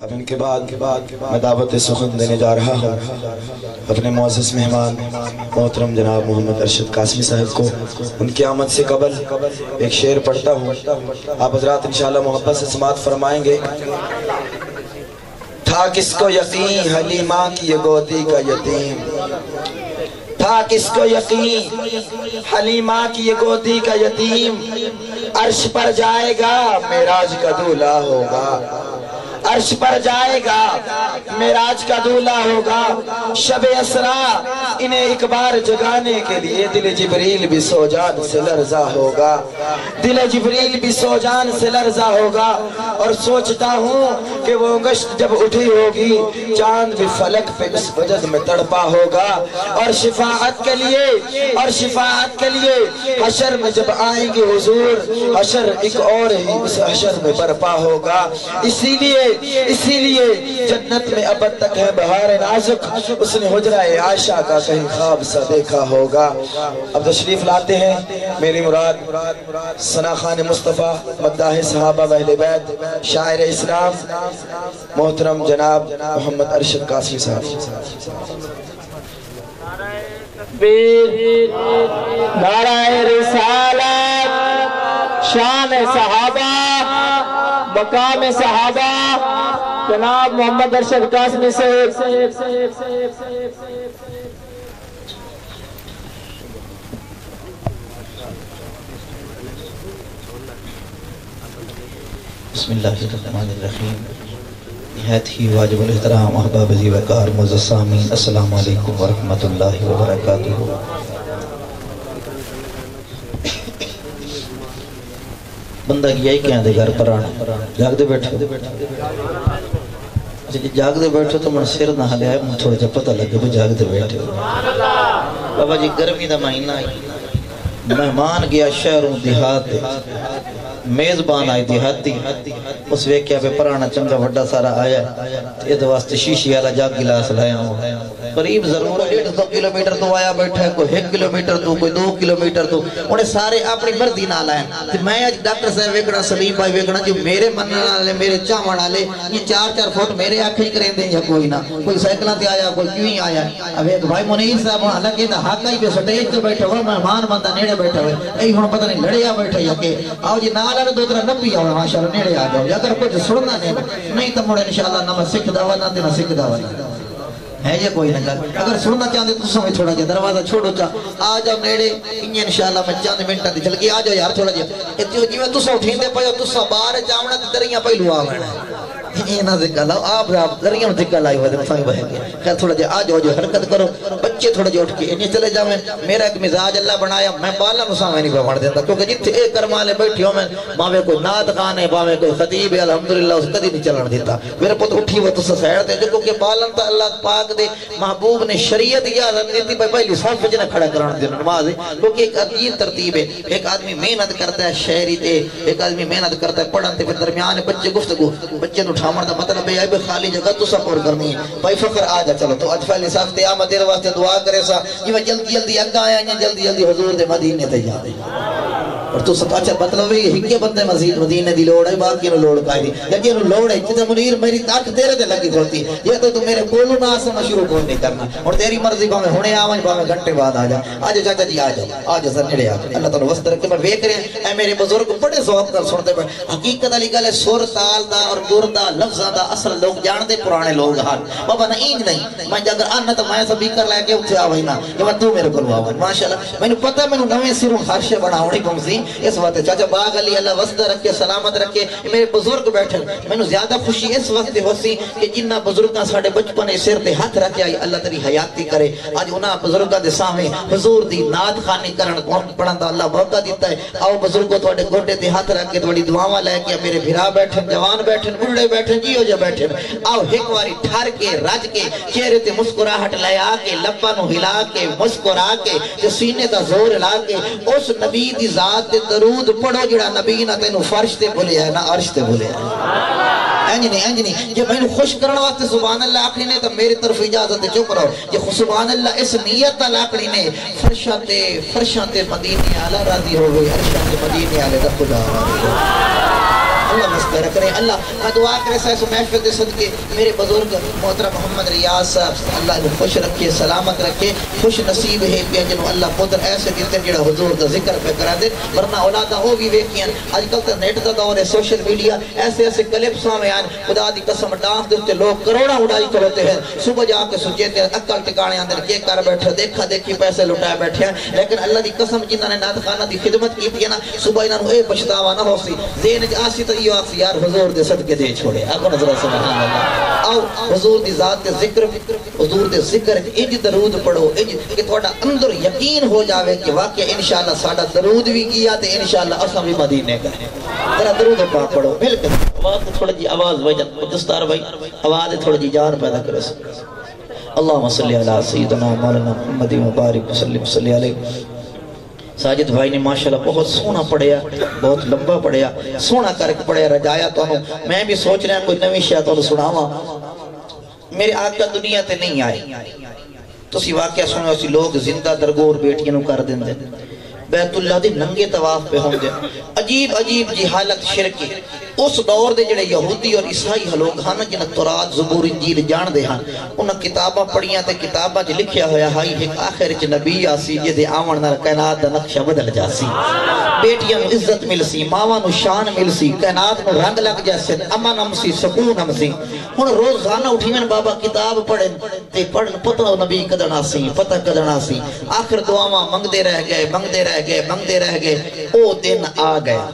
اب ان کے بعد میں دعوت سخن دینے جا رہا ہوں اپنے معزز مہمان محترم جناب محمد ارشد قاسمی صاحب کو۔ ان کی آمد سے قبل ایک شعر پڑھتا ہوں، آپ حضرات انشاءاللہ محبت سے سماعت فرمائیں گے۔ تھا کس کو یقین حلیمہ کی یہ گودی کا یتیم، تھا کس کو یقین حلیمہ کی یہ گودی کا یتیم، عرش پر جائے گا معراج کا دولہا ہوگا، عرش پر جائے گا معراج کا دولہا ہوگا۔ شب اسرا انہیں ایک بار جگانے کے لیے دل جبریل بھی سو جان سے لرزا ہوگا، دل جبریل بھی سو جان سے لرزا ہوگا۔ اور سوچتا ہوں کہ وہ گشت جب اٹھی ہوگی چاند بھی فلک پہ اس وجد میں تڑپا ہوگا، اور شفاعت کے لیے حشر میں جب آئیں گے حضور، حشر ایک اور ہی اس حشر میں برپا ہوگا۔ اسی لیے جنت میں ابد تک ہے بہار نازک، اس نے حجرہ عائشہ کا کہیں خواب سا دیکھا ہوگا۔ اب تشریف لاتے ہیں میری مراد ثنا خان مصطفیٰ مداح صحابہ و اہل بیت شاعر اسلام محترم جناب محمد ارشد قاسمی صاحب۔ نعرہ رسالت، شان صحابہ، مقام صحابہ، جناب محمد ارشد قاسمی صاحب۔ بسم اللہ الرحمن الرحیم۔ نہایت ہی واجب الاحترام احباب ذی وقار معزز سامعین، السلام علیکم ورحمۃ اللہ وبرکاتہ۔ بندہ کیا ہی کہیں دے گھر پر آنا، جاگ دے بیٹھے جاگ دے بیٹھے تو من سر نہ لیا ہے، تھوڑا جا پتہ لگے بھی جاگ دے بیٹھے۔ بابا جی گرمی دا مہینہ مہمان گیا شہروں دیہات، میزبان آئی دیہاتی، اس ویکیا پہ پرانا چنگا وڈا سارا آیا، یہ واسطے شیشی والا جاگ گلاس لایا ہوں۔ قریب ضرور 150 کلومیٹر تو آیا بیٹھا ہے، کوئی 1 کلومیٹر تو کوئی 2 کلومیٹر تو، انہیں سارے اپنی مردی نہ لائیں۔ میں آج ڈاکٹر صاحب ویکنا سلیم بھائی ویکنا جو میرے مننا لے میرے چاہمن آلے یہ 4-4 فوٹ میرے آنکھیں ہی کریں دیں یا کوئی نہ، کوئی سائیکلہ تے آیا کوئی کیوں ہی آیا۔ اب ایک بھائی منیر صاحب حالانکہ دا حقہ ہی پہ سٹیج تے بیٹھے ہوئے مہمان بندہ نیڑے بیٹھے ہوئے، ای ہون پتہ نہیں لڑیا بیٹھے یا کہ آؤ جی نالا نے 2-3 نبی آؤ ماشاءاللہ نیڑے آ جاؤ، اگر کچھ سننا نہیں تو مڑے انشاءاللہ نہ میں سکھ دعویٰ نہ دینا سکھ دعویٰ ہے یہ کوئی نہ کر۔ اگر سننا چاہتے تو سمجھ تھوڑا جا دروازہ چھوڑو چاہ آ جاؤ نیڑے انہیں انشاءاللہ میں چاند منٹا دی چل کے آ جاؤ یار تھوڑا جا اتیو جی میں تسا اٹھین دے پایا تسا باہر جاؤنا دریاں پہلو آوڑنا ہے یہ نہ ذکر لاؤ آپ دریاں ذکر لائی ہوئے دفعی بہن گے خیر تھوڑا جا آ جاؤ جو حرکت کرو بچے تھوڑا جا اٹھ کے انہیں چلے جاؤں میرا ایک مزاج اللہ بنایا میں بالا نسا میں نہیں بڑھ دیتا کیونکہ جتھے ایک کرمالے بیٹھی ہوں میں ماوے کوئی نات خان ہے ماوے کوئی خطیب ہے الحمدللہ اس کدی نہیں چلن دیتا میرے پت اٹھی وہ تسا سیڑ دے جو کیونکہ بالن تا اللہ پاک دے محبوب نے شریعت اجازت دیتی پہلی صف جنہ کھڑا کرانا دینا نماز ہے کیونکہ ایک عجیب ترتیب ہے ایک آدمی محنت کرتا ہے شہری تے ایک آدمی محنت کرتا ہے پڑھن تے پھر درمیان بچے گفتگو بچے نو ٹھامن دا مطلب ہے بے خالی جگہ تو سپور کرنی ہے بھائی فخر آ جا چلو تو اجفا صاحب تے آمد دیر واسطے دعا کرے سا یہ میں جلدی جلدی اگا آیا جلدی جلدی حضور دے مدینے تے جا دے اور تو سب اچھا مطلب ہے ہکے بندے مزید مدینے دی لوڑ ہے باقی نو لوڑ پائی دی یا جی نو لوڑ ہے جتے منیر میری تاک تیرے دے لگی کھولتی یہ تو میرے کولو نہ آسا شروع کون نہیں کرنا اور تیری مرضی باہمیں ہونے آوائیں باہمیں گھنٹے بعد آ جا آج چاچا جی آ جا سر نڑے آ جا اللہ تعالیٰ وسط رکھے میں ویک رہے اے میرے بزرگ بڑے ذوق کر سنتے پڑے حقیقت علی گلے سور تال دا اور گر دا لفظہ دا اصل لوگ جان دے پرانے لوگ ہاں بابا نا اینج نہیں میں اگر آنا تو میں سبھی کر لے کے اتھے آوائیں نا کہ میں تو میرے کلو آوائیں ماشاءاللہ میں نے پتہ میں نے نویں سروں خارشے بنا ہونے کم سی اس وقت چاچا باغ علی اللہ وسط رکھے سلامت رکھے میرے بزرگ بیٹھے میں نے زیادہ خوشی اس وقت ہو سی کہ جنہ بزرگاں ساڑھے بچپنے سر تے ہاتھ رکھے آئی اللہ تری حیاتی کرے آج انہاں بزرگاں دے سامنے حضور دی ناد خانی کرن پڑھن دا اللہ موقع دیتا ہے آؤ بزرگوں توڑے گوڑے تے ہاتھ رکھے توڑی دعاواں لے کے میرے بھرا بیٹھن جوان بیٹھن بڑھے بیٹھن جیو جا بیٹھن آؤ ایک واری ٹھار کے رج کے چہرے تے مسکراہٹ لے آ کے لباں نو ہلا کے مسکرا کے جو سینے دا زور لا کے اس نبی دی ذات تے درود پڑھو جڑا نبی نہ تینو فرش تے بولے ہے نہ عرش تے بولے ہے انجنی جب میں نے خوش کرنا واسطے سبحان اللہ آکھنی نے تو میری طرف اجازت چپ رہو جب سبحان اللہ اس نیت تل آکھنی نے فرشاں تے مدینے آلہ راضی ہو گئی عرشاں تے مدینے آلہ دا خدا راضی ہو اللہ واسطے رکھ رہے ہیں اللہ میں دعا کرے سائے سو محفل دے صدقے میرے بزرگ محترم محمد ریاض صاحب اللہ کو خوش رکھے سلامت رکھے خوش نصیب ہے کہ جنہوں اللہ پتر ایسے دیتے جڑا حضور دا ذکر پہ کرا دے ورنہ اولادہ ہو بھی ویکیاں آج کل تا نیٹ دا دور ہے سوشل میڈیا ایسے ایسے کلپ سامنے آن خدا دی قسم ڈانس دیتے لوگ کروڑا اڑائی کرتے ہیں صبح جا کے سجیتے ہیں عقل ٹکانے اندر کے کر بیٹھے دیکھا دیکھی پیسے لٹائے بیٹھے ہیں لیکن اللہ دی قسم جنہاں نے نات خانہ دی خدمت کی تھی نا صبح انہاں اے پچھتاوا نہ ہو سی ذہن آسی تو یہ آسی یار حضور دے صدقے دے چھوڑے آقا نظر سبحان اللہ آؤ حضور دی ذات کے ذکر حضور دے ذکر انج درود پڑھو انج کہ تھوڑا اندر یقین ہو جاوے کہ واقعہ انشاءاللہ ساڑا درود بھی کیا تے انشاءاللہ اساں بھی مدینے کا ذرا درود پاک پڑھو مل کر آواز تھوڑا جی آواز وجد دستار بھائی آواز تھوڑا جی جان پیدا کرے اللہم صلی علی سیدنا مولانا محمد مبارک وسلم صلی علیہ ساجد بھائی نے ماشاءاللہ بہت سونا پڑھیا بہت لمبا پڑھیا سونا کرک پڑھیا رجایا تو میں بھی سوچ رہا کوئی نوی شاہ تو سناوا میرے آقا دنیا تے نہیں آئے تو سی واقعہ سنے اسی لوگ زندہ درگور بیٹیاں نو کر دیں دے بیت اللہ دی ننگے طواف پہ ہوں دے عجیب عجیب جی حالت شرکی اس دور دے جڑے یہودی اور عیسائی لوگ ہاں جنہ تورات زبور انجیل جان دے ہاں انہاں کتاباں پڑھیاں تے کتاباں جی لکھیا ہویا ہائی ایک آخر چ نبی آسی جے دے آون نال کائنات دا نقشہ بدل جاسی بیٹیاں نو عزت مل سی ماواں نو شان مل سی کائنات نو رنگ لگ جیسے امن امسی سکون امسی ہن روزانہ اٹھیون بابا کتاب پڑھن تے پڑھن پتہ نبی کدنا سی پتہ کدنا سی آخر دعاواں منگدے رہ گئے او دن آ گیا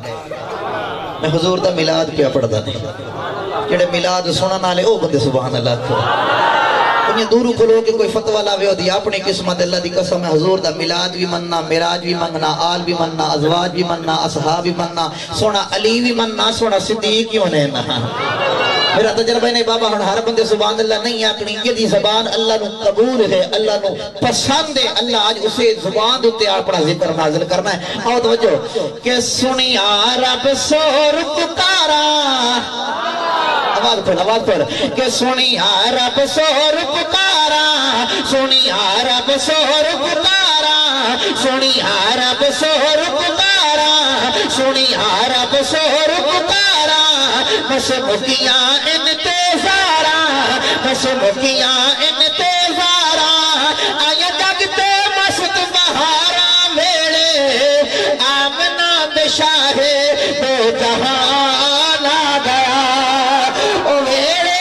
میں حضور دا میلاد پہ پڑھدا نہیں جڑے میلاد سنن والے او بندے سبحان اللہ کو انہیں دورو کو لوگ کوئی فتوہ لاوے ہو دی اپنی قسمت اللہ دی قسم ہے حضور دا میلاد بھی مننا معراج بھی مننا آل بھی مننا ازواج بھی مننا اصحاب بھی مننا سونا علی بھی مننا سونا صدیق کیوں نہیں نا میرا تجربہ نہیں بابا ہر بندے سبحان اللہ نہیں آکھنی یہ دی زبان اللہ نو قبول ہے اللہ نو پسند ہے اللہ آج اسے زبان دوتے اپنا ذکر نازل کرنا ہے آؤ توجہ کہ سنیا رب سور پکارا آواز پر کہ سنیا رب سور پکارا سنیا رب سور پکارا سنیا رب سور پکارا سنیا رب سور پکارا مشمکیاں انتظارا مشمکیاں انتظارا آیا جگتے مست بہارا میرے آمنہ بشاہے دو جہان آ گیا او میرے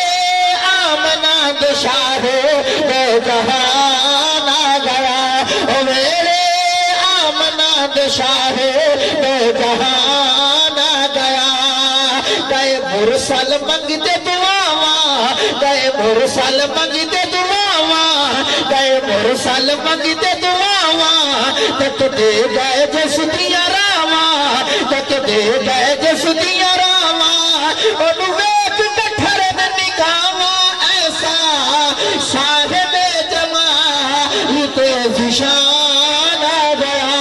آمنہ بشاہے دو جہان آ گیا او میرے آمنہ بشاہے دو جہان آ گیا گئے مرسل منگتے دعاواں گئے مرسل منگتے دعاواں گئے مرسل منگتے دعاواں تک دے گئے جس دیا راواں تک دے گئے جس دیا راواں انہوں ویک کٹھر نکاواں ایسا صاحب جماعت ذیشان آ گیا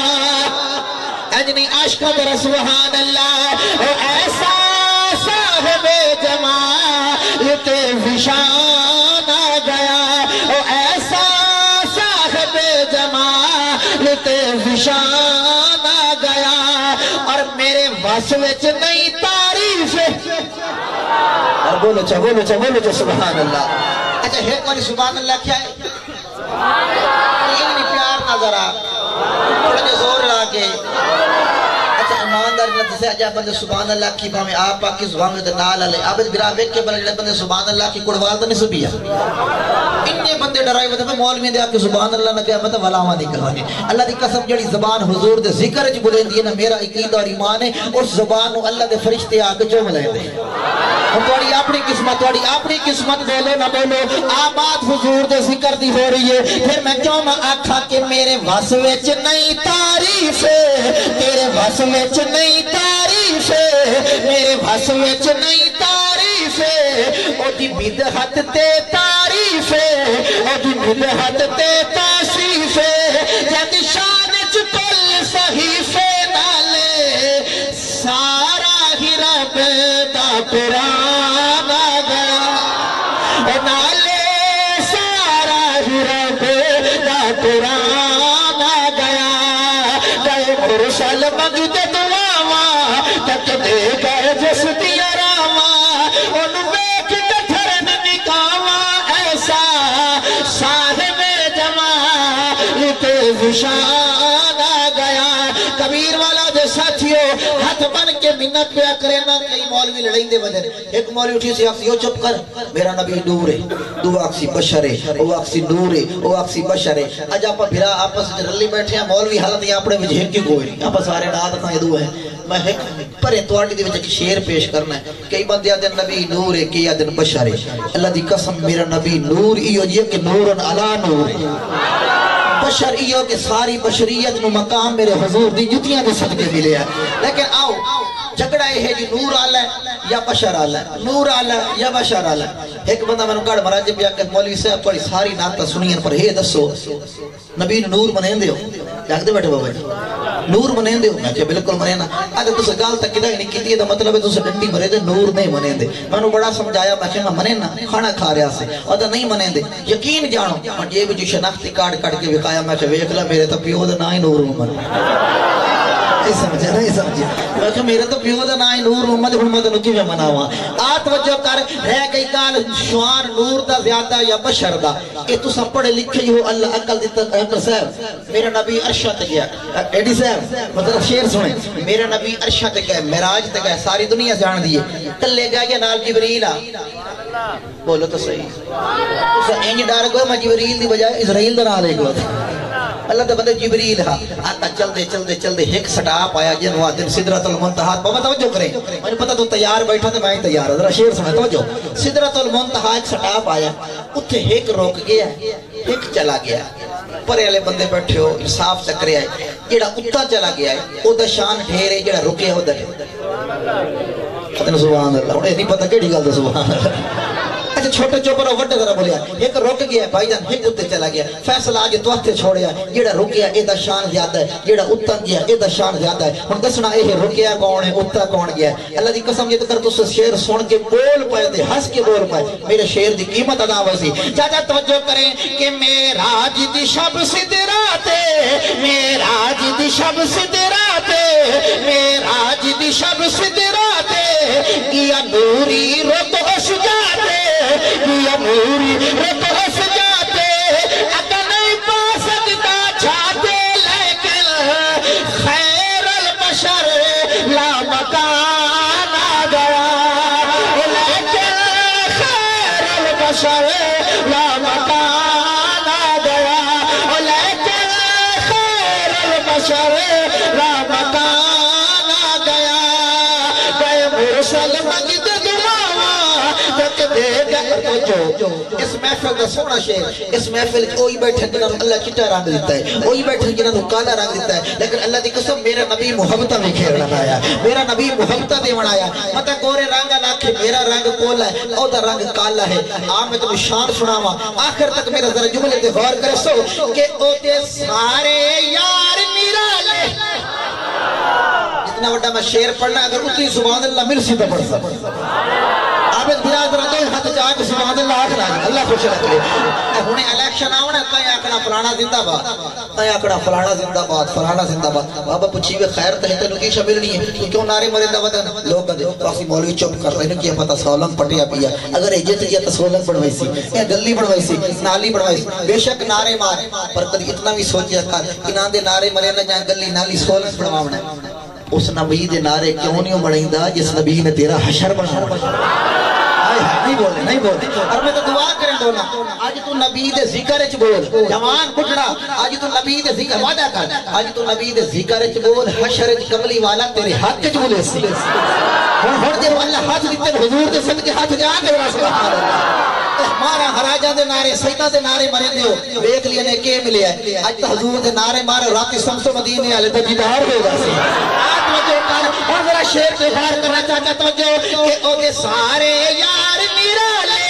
اجنی عاشقہ در سبحان اللہ ایسا صاحب جماعت ذیشان آ گیا او ایسا صاحب جماعت ذیشان آ گیا اور میرے وس وچ نئی تعریف اور بولو چا سبحان اللہ اچھا ہے کوئی سبحان اللہ کیا ہے یہ پیار نظر آ تھوڑا جو زور لا کے اچھا ایماندار اللہ سے اجا بندے سبحان اللہ کی باہمیں آپ کی زبان میں نال علی عابد برا ویک کے بندے سبحان اللہ کی قربان تو نہیں سبیا اتنے بندے ڈرائی ہوتے ہیں مولوی دے آپ کی سبحان اللہ نہ کہا مطلب ولاواں نہیں کہانی اللہ دی قسم جڑی زبان حضور دے ذکر وچ بلندی ہے نا میرا عقیدہ اور ایمان ہے اس زبان نو اللہ دے فرشتے آ کے چوم لے دے ہم تھوڑی اپنی قسمت بولو نہ بولو آباد حضور دے ذکر دی ہو رہی ہے پھر میں کیوں نہ آکھا کہ میرے وس وچ نئی تعریف ہے تیرے وس وچ نئی تعریف ہے میرے وس وچ نئی تعریف ہے او دی بدعت تے تعریف ہے او دی بدعت تے تشریف ہے جد شان چ کل صحیفے نالے سارا ہی رب دا قرآن آ گیا نالے سارا ہی رب دا قرآن آ گیا گئے مرسل منگتے دعاواں تک دے گئے جس دیا شان آ گیا کبیر والا دے ساتھیوں ہاتھ بن کے منت پیا کرے نا کئی مولوی لڑائیں دے بدن ایک مولوی اٹھی سی آکسی چپ کر میرا نبی نور ہے دو آکسی بشر ہے او آکسی نور ہے او آکسی بشر ہے اج آپ بھرا آپس رلی بیٹھے ہیں مولوی حالت یہ اپنے وچ ایک کوئی نہیں آپ سارے نات تھا دو ہے میں ایک پر تواڈی دے وچ ایک شعر پیش کرنا ہے کئی بندے آدھے نبی نور ہے کئی آدھے بشر ہے اللہ دی قسم میرا نبی نور ایو جی کہ نورن علی نور بشر ایو کہ ساری بشریت نو مقام میرے حضور دی جتیاں دے صدقے ملے ہیں لیکن آؤ جھگڑا یہ ہے جی نور آلہ ہے یا بشر آلہ ہے نور آلہ ہے یا بشر آلہ ہے ایک بندہ میں نے کہا مراجع پیا کہ مولوی صاحب پڑی ساری ناتا سنین پر ہے دسو نبی نور منین دے ہو جاگ دے بیٹھے بابا جی نور منین دے ہو میں کہ بالکل منین اگر تُسے گال تک کدھا ہی نہیں کیتی ہے تو مطلب ہے تُسے ڈنڈی مرے دے نور نہیں منین دے میں نے بڑا سمجھایا میں کہ میں منین نا کھانا کھا رہا سے اور تو نہیں منین دے یقین جانو اور یہ بھی جو شناختی کارڈ کے بکایا میں کہ ویکلا میرے تو پیو دے نہ ہی نور من نہیں سمجھے نہیں سمجھے میں کہ میرے تو پیو دا نائی نور محمد حرمت نکی میں مناوا آت وجہ کر رہ گئی کال شوان نور دا زیادہ یا بشر دا کہ تو سب پڑھے لکھے ہو اللہ عقل دیتا احمد صاحب میرا نبی عرشہ تے گیا ایڈی صاحب مطلب شعر سنیں میرا نبی عرشہ تے گیا معراج تے گیا ساری دنیا جان دیئے کل لے گیا نال جبریل بولو تو صحیح اسا انج ڈار گو میں جبریل دی بجائے اسرائیل دا نال لے گو اللہ دے بندے جبریل ہاں آتا چل دے ایک سٹاپ آیا جنہوں دن سدرت المنتہا بابا توجہ کریں مجھے پتا تو تیار بیٹھا تھا میں تیار ذرا شعر سنیں توجہ سدرت المنتہا ایک سٹاپ آیا اتھے ایک روک گیا ایک چلا گیا پرے والے بندے بیٹھے ہو انصاف چکرے آئے جیڑا اتھا چلا گیا ہے او دا شان ڈھیرے جیڑا رکے ہو دا ختم سبحان اللہ انہیں نہیں پتا کیڑی گل دا سبحان اللہ اچھا چھوٹے چوپر اور وڈے ذرا بولیا ایک رک گیا بھائی جان ایک اتنے چلا گیا فیصلہ آج تو ہتھے چھوڑیا جیڑا رکیا اے دا شان زیادہ ہے جیڑا اتن گیا اے دا شان زیادہ ہے ہن دسنا اے رکیا کون ہے اتنا کون گیا ہے اللہ دی قسم یہ کر تو شعر سن کے بول پائے تے ہنس کے بول پائے میرے شعر دی قیمت ادا وسی چاچا توجہ کریں کہ معراج دی شب سدراتے معراج دی شب سدراتے معراج دی شب سدراتے کیا نوری رت اس جاتے یا نوری رت اس جاتے اگر نہیں پا سکتا چاہتے لیکن خیر البشر لا مکان آ گیا لیکن خیر البشر لا مکان آ گیا لیکن خیر البشر لا مکان آ گیا گئے مرسل مجد اس محفل کا سونا شعر اس محفل کوئی بیٹھے جنہوں اللہ چٹا رنگ دیتا ہے کوئی بیٹھے جنہوں کالا رنگ دیتا ہے لیکن اللہ دی قسم میرا نبی محبتہ میں کھیرنا آیا میرا نبی محبتہ دے آیا مطلب گورے رنگا لاکھے میرا رنگ کولا ہے او دا رنگ کالا ہے آج میں تمہیں شان سناوا آخر تک میرا ذرا جملے دے غور کرے سو کہ او دے سارے یار میرا لے جتنا وڈا میں شعر پڑھنا اگر اتنی سبحان اللہ مل سی تو پڑھ سکتا عابد برادر دو ہاتھ جا کے سبحان اللہ آخر آگے اللہ خوش رکھ لے انہیں الیکشن آونا ہے تائیں آکڑا فلانا زندہ بات تائیں آکڑا فلانا زندہ بات فلانا زندہ بات بابا پچھیوے خیر تہتے نکی شامل نہیں ہے تو کیوں نعرے مرے دا لوگ کہتے واقعی مولوی چپ کرتا ہے انہوں کیا پتا سولنگ پٹیا پیا اگر ایجت کیا تو سولنگ پڑھوائی سی یا گلی پڑھوائی سی نالی پڑھوائی سی بے شک نعرے مار پر کدی اتنا بھی سوچیا کر انہاں دے نعرے مرے نہ جائیں گلی نالی سولنگ پڑھواونا ہے اس نبی دے نعرے کیوں نہیں بڑھائیں جس نبی نے تیرا حشر بنا نہیں بولے اور میں تو دعا کریں دونا آج تو نبی دے ذکر اچ بول جوان بڑھڑا آج تو نبی دے ذکر وعدہ کر آج تو نبی دے ذکر اچ بول حشر اچ کملی والا تیرے حق اچ بولے سی ہر جب اللہ ہاتھ دیتے حضور دے صدقے ہاتھ جا کے سبحان اللہ مارا ہراجہ دے نعرے سیدہ دے نعرے مرے دیو دیکھ لیا نے کے ملے ہے آج تو حضور دے نعرے مارے راتی سمس مدینے والے تے دیدار ہو گا سی آج وجہ کر اور ذرا شعر پہ غور کرنا چاہتا تو جو کہ او دے سارے یار میرا لے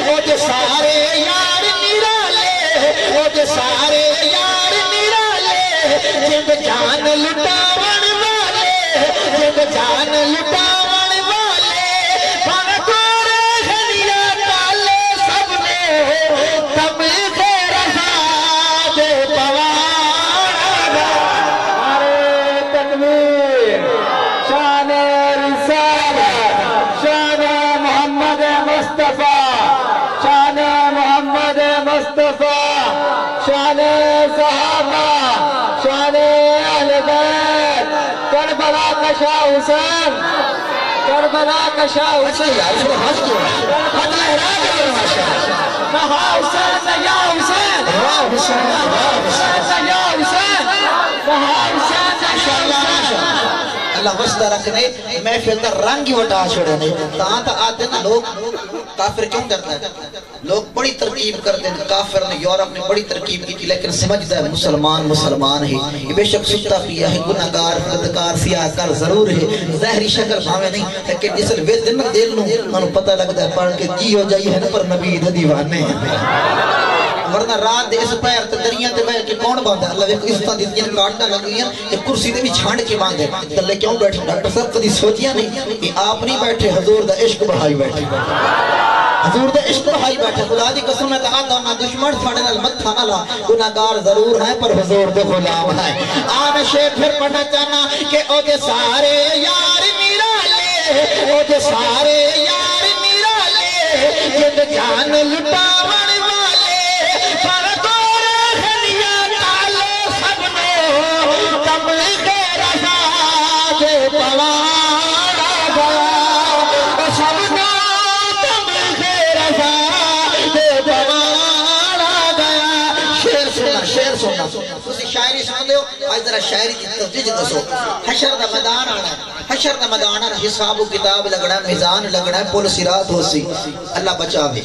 او دے سارے یار میرا لے او دے سارے یار میرا لے جب جان لٹاون والے جب جان لٹاون والے پر گورے گھنیا کالے سب نے تب خیر آزاد پوانا نعرے تکبیر شان رسالت شان محمد مصطفیٰ شان محمد مصطفیٰ شان صحابہ کا شاہ حسین کربلا کا شاہ حسین کہا حسین یا حسین یا حسین کہا حسین اللہ وسطہ رکھنے محفل دا رنگ ہی وٹا چھوڑنے تاں تا آتے نا لوگ کافر کیوں کرتا ہے لوگ بڑی ترکیب کرتے ہیں کافر نے یورپ نے بڑی ترکیب کی لیکن سمجھتا ہے مسلمان مسلمان ہے یہ بے شک ستا پیا ہے گناہگار بدکار سیاہکار ضرور ہے ظاہری شکل بھاوے نہیں لیکن جس وے دن دل نو انہوں پتہ لگتا ہے پڑھ کے جی ہو جائیے ہے نا پر نبی دا دیوانے ہیں ورنہ رات دے اس پیر تے دریاں تے بیٹھ کے کون باندھا اللہ ویکھو اس طرح دیاں کاٹنا لگی ہیں یہ کرسی تے بھی چھانڈ کے باندھے تلے کیوں بیٹھے ڈاکٹر صاحب کدی سوچیا نہیں کہ آپ نہیں بیٹھے حضور دا عشق بہائی بیٹھے حضور دا عشق بہائی بیٹھے خدا دی قسم میں کہا نہ دشمن ساڑے نال متھا نہ لا گناہگار ضرور ہیں پر حضور دے غلام ہیں میں شیر پھر پڑھنا چاہنا کہ او دے سارے یار میرا لے او دے سارے یار میرا لے جد جان لٹاون شاعری سن دے آج ذرا شاعری کی تفصیل دسو حشر دا میدان آنا حشر دا میدان آنا حساب و کتاب لگنا ہے میزان لگنا ہے پل صراط ہو سی اللہ بچاوے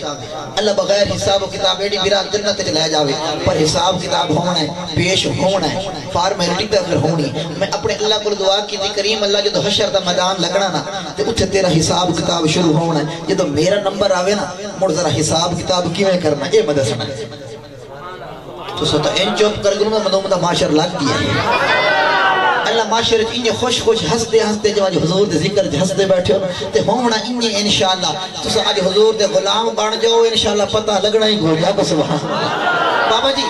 اللہ بغیر حساب و کتاب ایڈی برات جنت لے جاوے پر حساب کتاب ہونا ہے پیش ہونا ہے فارمیلٹی تے اگر ہونی میں اپنے اللہ کو دعا کی تھی کریم اللہ جدو حشر دا میدان لگنا نا تے اتھے تیرا حساب کتاب شروع ہونا ہے جدو میرا نمبر آوے نا مڑ ذرا حساب کتاب کیویں کرنا اے مدد سنا تو سوتا ان چوپ کر گروں میں مدومدہ معاشر لگ گیا ہے اللہ معاشر انہیں خوش خوش ہستے ہستے جو آج حضور دے ذکر جے ہستے بیٹھے ہو تے ہونا انہیں انشاءاللہ تو سو آج حضور دے غلام بان جاؤ انشاءاللہ پتہ لگنا ہی گو جا کو سبحان بابا جی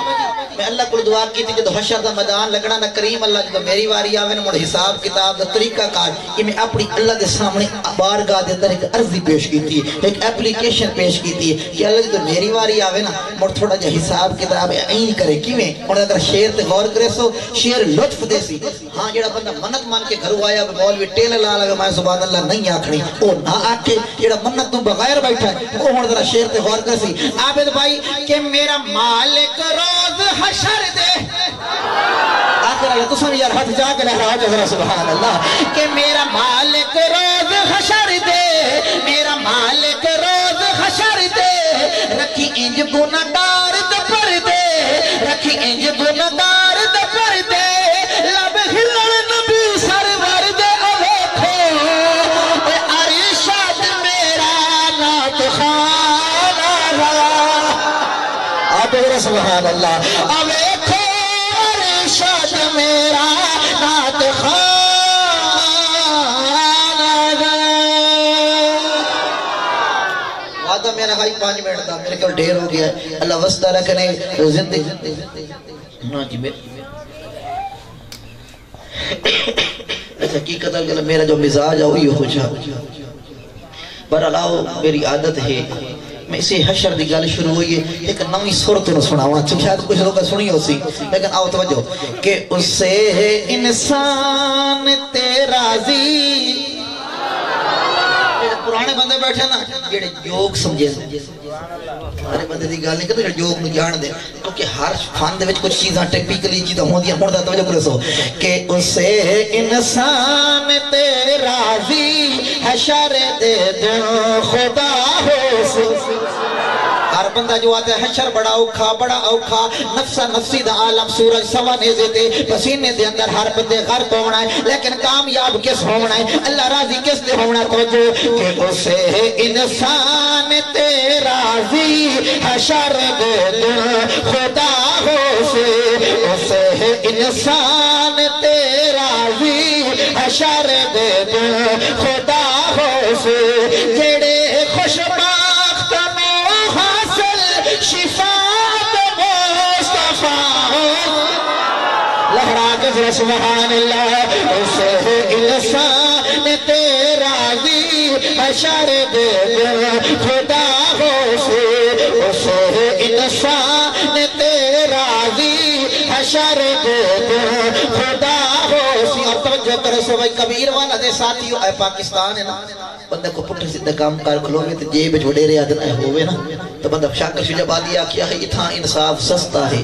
میں اللہ کو دعا کی تھی جدو حشر دا میدان لگنا نہ کریم اللہ جدو میری واری آوے نا مڑ حساب کتاب دا طریقہ کار یہ میں اپنی اللہ دے سامنے بارگاہ دے اندر ایک عرضی پیش کی تھی ایک اپلیکیشن پیش کی تھی کہ اللہ جدو میری واری آوے نا مڑ تھوڑا جا حساب کتاب این کرے کیویں اور اگر شیر تے غور کرے سو شیر لطف دے سی ہاں جڑا بندہ منت مان کے گھروں آیا مولوی ٹیل لا لگا میں سبحان اللہ نہیں آکھنی او نہ آکھے جڑا منت تو بغیر بیٹھا ہے او ہن ذرا شیر تے غور کر سی عابد بھائی کہ میرا مالک روز حشر دے آخر اللہ تو سمجھ یار ہاتھ جا کے لہرا جو ذرا سبحان اللہ کہ میرا مالک روز حشر دے میرا مالک روز حشر دے رکھی انج گناہگار دپر دے رکھی انج گناہگار دپر دے لب ہلن نبی سرور دے اویکھو اے ارشاد میرا نات خانہ آپ سبحان اللہ اویکھو ارشاد میرا نات خانہ وعدہ میرا بھائی 5 منٹ دا میرے کل ڈھیر ہو گیا ہے اللہ وسطہ رکھنے زندگی نا جی حقیقت ہے میرا جو مزاج ہے وہی ہو جا برحال میری عادت ہے میں اسی حشر دی گل شروع ہوئی ہے ایک نوی صورت نو سناواں چونکہ شاید کچھ لوگ سنی ہو سی لیکن آؤ توجہ کہ اسے انسان تیرا زی پرانے بندے بیٹھے نا جڑے یوگ سمجھے ارے بندے دی گل نہیں کرتے جڑے یوگ نو جان دے کیونکہ ہر فن دے وچ کچھ چیزاں ٹیپیکلی چیزاں ہوندیاں ہن دا توجہ کرو سو کہ اسے انسان تیرا زی حشر دے دن خدا ہو سی ہر بندہ جو آتا ہے حشر بڑا اوکھا نفسہ نفسی دا عالم سورج سوانے دیتے پسینے دے اندر ہر بندے غرق ہونا ہے لیکن کامیاب کس ہونا ہے اللہ راضی کس دے ہونا توجہ کہ اسے انسان تیرا زی حشر دے دن خدا ہو سے اسے انسان تیرا زی حشر دے دن خدا ہو سے جڑے خوشبخت شفاعت مصطفیٰ لہرا کے سبحان اللہ اسے انسان تیرا زی حشر دے دن خدا ہو سے اسے انسان تیرا زی حشر دے خدا ہو سی اور توجہ کرے سو بھائی کبیر والا دے ساتھیو اے پاکستان ہے نا بندے کو پٹھے سیدھے کام کر کھلوے تے جیب وڈے رے ادنا ہوے نا تو بندہ شاکر شجابادی آکھیا ہے اتھا انصاف سستا ہے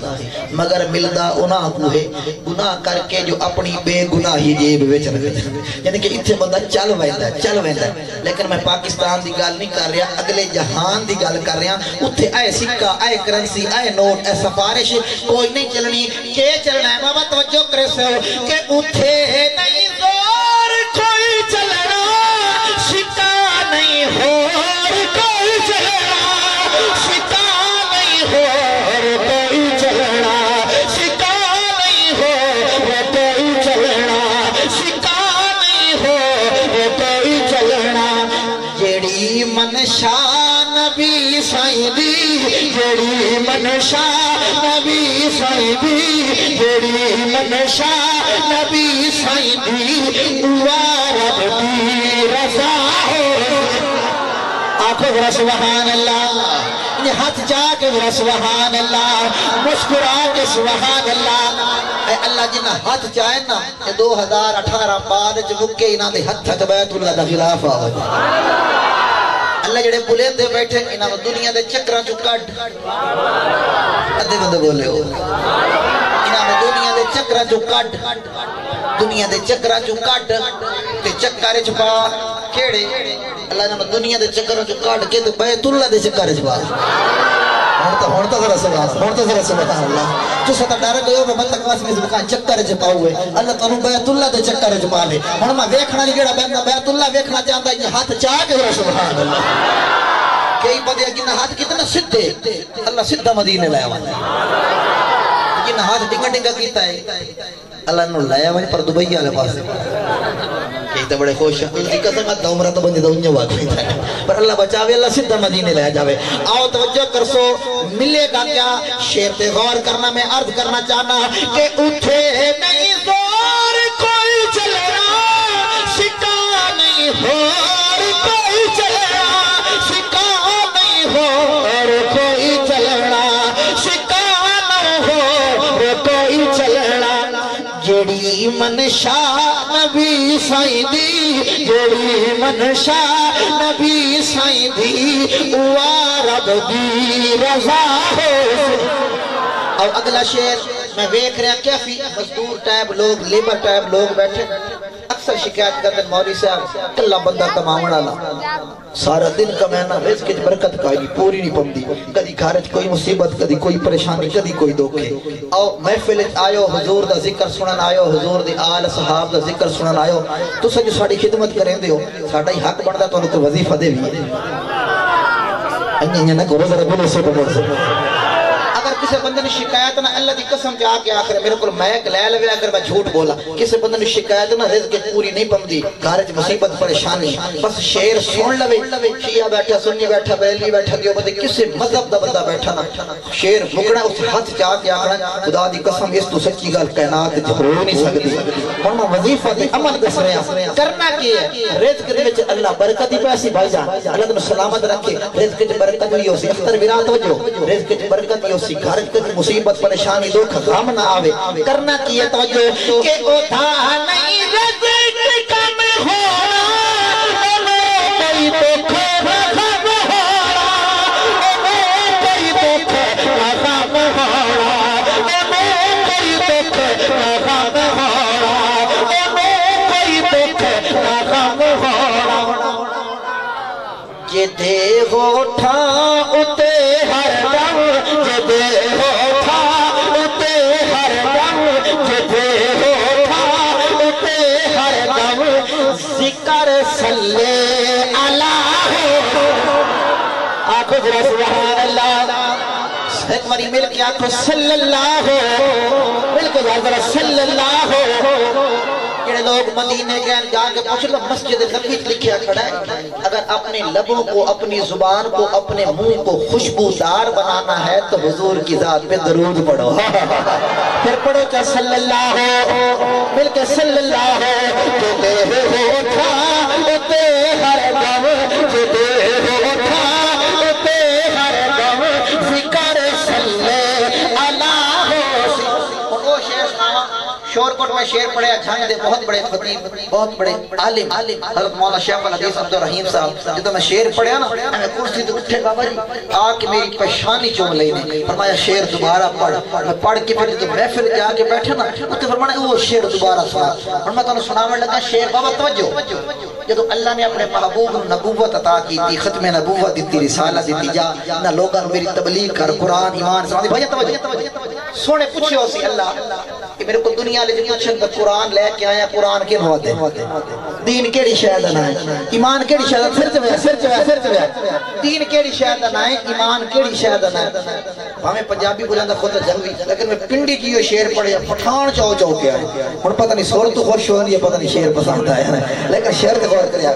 مگر ملدا انہاں کو ہے گناہ کر کے جو اپنی بے گناہی جیب وچ رکھدا یعنی کہ اتھے بندہ چل ویندا لیکن میں پاکستان دی گل نہیں کر رہا اگلے جہان دی گل کر رہا اتھے اے سکہ a currency a not a سفارش کوئی نہیں چلنی کہ چلنا ہے بابا توجہ کرے سو کہ اتھے نہیں زور کوئی چلنا سکہ نہیں ہور کوئی چلنا سکہ نہیں ہور کوئی چلنا سکہ نہیں ہور کوئی چلنا سکہ نہیں ہور کوئی چلنا جیڑی منشا نبی سائیں دی جیڑی منشا نبی سائیں دی جیڑی منشا نبی سائیں دی رب دی رضا ہو آنکھوں ذرا سبحان اللہ یہ ہاتھ جا کے ذرا سبحان اللہ مسکرا کے سبحان اللہ اے اللہ جنہ ہاتھ چاہے نا 2018 بعد جمکے انہاں دے ہاتھ تک بیت اللہ دا خلاف آ اللہ جڑے بلند دے بیٹھے انہاں دنیا دے چکراں چوں کڈ ادھے بندے بولے ہو انہاں دنیا دے چکراں چوں کڈ دنیا دے چکراں چوں کڈ تے چکر وچ پا کیڑے اللہ نے دنیا دے چکراں چوں کڈ کے تے بیت اللہ دے چکر وچ پا ہن تا ذرا سبحان اللہ تو ستا ڈر گئے میں بندہ قاسم اس مکان چکر وچ پاؤے اللہ تانوں بیت اللہ دے چکر وچ پا لے ہن میں ویکھنا نہیں جڑا بندہ بیت اللہ ویکھنا چاہندا ہے ہاتھ چاہ کے سبحان اللہ کئی بندے جنہ ہاتھ کتنا سدھے اللہ سیدھا مدینے لے آوندا جنہ ہاتھ ڈنگا ڈنگا کیتا ہے اللہ نے لایا وے پر دبئی والے پاس کئی تے بڑے خوش ہیں کی قسم ہے عمرہ تو بندے دنیا واقعی پر اللہ بچاوے اللہ سیدھا مدینے لے جاوے آؤ توجہ کر سو ملے گا کیا شیر تے غور کرنا میں عرض کرنا چاہنا کہ اٹھے نہیں زور کوئی چلنا سکہ نہیں ہور کوئی چلنا سکہ نہیں ہور کوئی چلنا سکہ نہیں ہور کوئی چلنا جیڑی منشا نبی سائیں دی جیڑی منشا نبی سائیں دی رب دی رضا ہو اور اگلا شعر میں دیکھ رہا کیفی مزدور ٹائپ لوگ لیبر ٹائپ لوگ بیٹھے اکثر شکایت کرتے مولی صاحب کلا بندہ کماؤنا لا سارا دن کمانا رزق کی برکت کائی پوری نہیں پمدی کدی گھرچ کوئی مصیبت کدی کوئی پریشانی کدی کوئی دھوکے او محفل آیو حضور دا ذکر سنن آیو حضور دی آل صحاب دا ذکر سنن آیو تو سجو ساڑی خدمت کریں دے ہو ساڑا ہی حق بڑھدا تو انہوں تو وظیفہ دے بھی انہیں نہ کرو ذرا بولو سے بولو سے اگر کسی بندے نے شکایت نہ اللہ دی قسم جا کے آخر میرے کو میک لے لے اگر میں جھوٹ بولا کسی بندے نے شکایت نہ رزق پوری نہیں پمدی گھر وچ مصیبت پریشانی بس شعر سن لوے شیعہ بیٹھا سنی بیٹھا بریلوی بیٹھا دیو بندے کسی مذہب دا بندہ بیٹھا نا شعر مکنا اس ہاتھ جا کے آخر خدا دی قسم اس تو سچی گل کائنات وچ ہو نہیں سکدی ہن میں وظیفہ دی عمل دس رہا کرنا کی ہے رزق دے وچ اللہ برکت دی پیسی بھائی جان اللہ تمہیں سلامت رکھے رزق وچ برکت ہوئی ہوسی اختر ویرات وجو رزق وچ برکت ہوئی ہوسی گھر مصیبت پریشانی دکھ غم نہ آوے کرنا کی ہے توجہ کہ اٹھا نہیں رزق کم ہونا کوئی دکھ غم ہونا کوئی دکھ غم ہونا کوئی دکھ غم ہونا کوئی دکھ غم ہونا یہ دے ہوٹھا اتے ہر دم یہ دے ہوٹھا اتے ہر دم یہ دے ہوٹھا اتے ہر دم ذکر صلی اللہ آنکھو ذرا سبحان اللہ ایک مری مل کے آنکھو صلی اللہ مل کے ذرا صلی اللہ جڑے لوگ مدینے گئے جا کے پوچھ لو مسجد نبوی لکھیا کھڑا ہے اگر اپنے لبوں کو اپنی زبان کو اپنے منہ کو خوشبودار بنانا ہے تو حضور کی ذات پہ درود پڑھو پھر پڑھو کہ صلی اللہ مل کے صلی اللہ جو دے ہوٹھا اتے ہر دم جو دے ہوٹھا اتے ہر دم ذکر صلی اللہ شورکوٹ میں شعر پڑھے جھنگ دے بہت بڑے خطیب بہت بڑے عالم حضرت مولانا شیخ الحدیث عبدالرحیم صاحب جب میں شعر پڑھا نا میں کرسی تو اٹھے بابا جی آ کے میری پیشانی چوم لینے فرمایا شعر دوبارہ پڑھ میں پڑھ کے پھر جب محفل جا کے بیٹھے نا تو فرمایا وہ شعر دوبارہ سنا اور میں تو سنانے لگا شعر بابا توجہ جب اللہ نے اپنے محبوب نبوت عطا کی تھی ختم نبوت دیتی رسالت دیتی جا نہ لوگاں میری تبلیغ کر قرآن ایمان سنا دی بھائی توجہ سونے پوچھے ہو سی اللہ کہ میرے کو دنیا لے جو پوچھن تو قرآن لے کے آیا قرآن کے نواتے دین کیڑی شاید نہ ہے ایمان کیڑی شاید پھر چویا دین کیڑی شاید نہ ہے ایمان کیڑی شاید نہ ہے ہمیں پنجابی بولاندا خود جنگی لیکن میں پنڈی کی یہ شعر پڑھے پٹھان چاو چاو کے آئے ہن پتہ نہیں سور تو خوش ہونی ہے پتہ نہیں شعر پسند آیا لیکن شعر تے غور کریا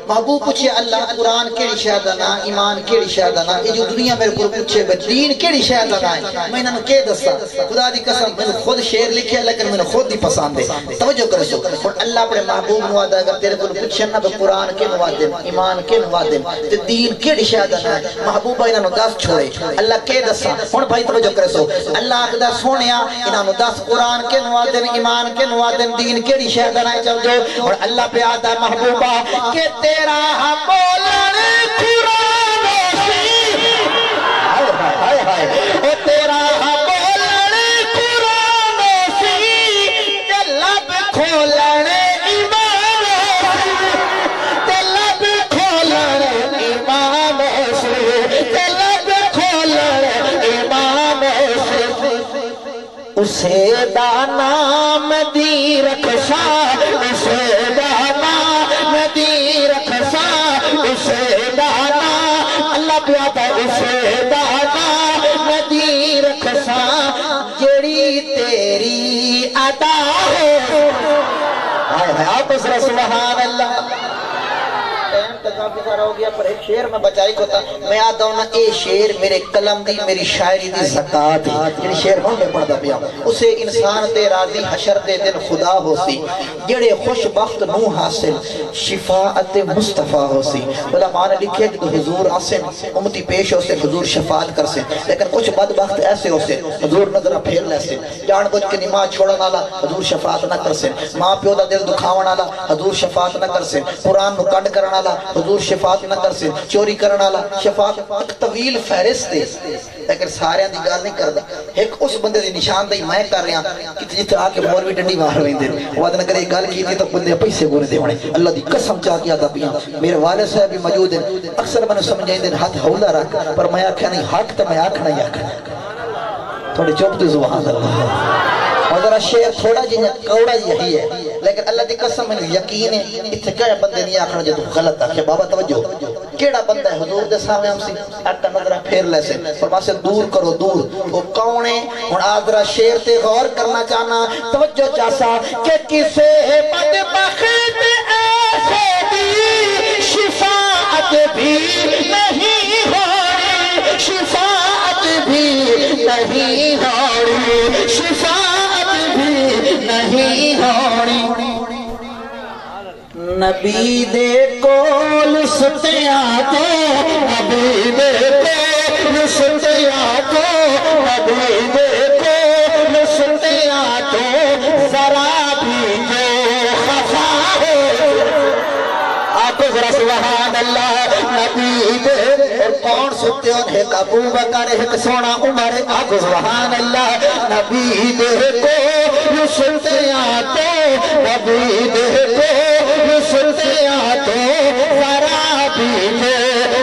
محبوب پوچھے اللہ قرآن کیڑی شاید نہ ایمان کیڑی شاید نہ یہ جو دنیا میرے کو پوچھے دین کیڑی شاید نہ ہے میں انہاں کے دسا خدا دی قسم میں خود شعر لکھیا لیکن میں خود ہی پسند ہے توجہ کرو سو اور اللہ اپنے محبوب نو وعدہ اگر تیرے کو پوچھے نہ قرآن کے نوادم ایمان کے نوادم تے دین کیڑی شاید نہ ہے محبوب انہاں نو دس چھوڑے اللہ کے دسا ہن بھائی توجہ کرو سو اللہ اکدا سونیا انہاں نو دس قرآن کے نوادم ایمان کے نوادم دین کیڑی شاید نہ ہے چل جو اور اللہ پہ آتا محبوبہ کہ تیرا بولن قرآن سی ہائے ہائے او تیرا بولن قرآن سی تے لب کھولن ایمان تے لب کھولن ایمان سی تے لب کھولن ایمان سی اسے دا نام دی رکھسا اسے دا نام دی رکھسا اسے دانا اللہ پیادا اسے دانا دی رکھسا جڑی تیری عطا ہو آپ اس سبحان اللہ کافی سارا ہو گیا پر ایک شعر میں بچائی کو تھا میں آتا ہوں نا اے شعر میرے قلم دی میری شاعری دی زکاة دی یعنی شعر ہوں میں پڑھتا پیا اسے انسان تے راضی حشر دے دن خدا ہو سی جڑے خوش بخت نو حاصل شفاعت مصطفیٰ ہو سی علماء نے لکھے کہ حضور آسن امتی پیش ہو سے حضور شفاعت کر سے لیکن کچھ بدبخت ایسے ہو سے حضور نظرہ پھیر لے سے جان بوجھ کے نماز چھوڑن والا حضور شفاعت نہ کر سے ماں پیو دا دل دکھاون والا حضور شفاعت نہ کر سے قرآن نو کنڈ کرن والا حضور شفاعت نہ کر سے چوری کرن والا شفاعت ایک طویل فہرست ہے لیکن سارے دی گل نہیں کردا ایک اس بندے دی نشاندہی میں کر رہا کہ جتھے آ کے مولوی ڈنڈی مار ویندے وعدہ نہ کرے گل کیتی تو بندے پیسے گورے دے ہونے اللہ دی قسم چا کے آتا پیا میرے والد صاحب بھی موجود ہیں اکثر میں سمجھائیں دے ہاتھ ہولا رکھ پر میں آکھیا نہیں حق تے میں آکھنا ہی آکھنا تھوڑی چپ تے سبحان اللہ اور ذرا شعر تھوڑا جہاں کوڑا یہی ہے لیکن اللہ دی قسم میں یقین ہے اتھے کیا بندے نہیں آکھنا جو تو غلط آکھے بابا توجہ کیڑا بندہ ہے حضور دے سامنے ہم سی اکتا نظرہ پھیر لے سے فرما سے دور کرو دور وہ کون ہے اور آج ذرا شعر تے غور کرنا چاہنا توجہ چاہسا کہ کسے بدبخت ایسے بھی شفاعت بھی نہیں ہوئی شفاعت بھی نہیں ہوئی شفاعت بھی نہیں ہوئی نبی دے کول ستیاں تو نبی دے کول ستیاں تو نبی دے کول ستیاں تو ذرا بھی جو خفا ہو آپ ذرا سبحان اللہ نبی دے اور کون ستے ہوں ایک ابو بکر ایک سونا عمر آپ سبحان اللہ نبی دے کو سلطیاں تو نبی دے کو سلطیاں تو ذرا بھی جو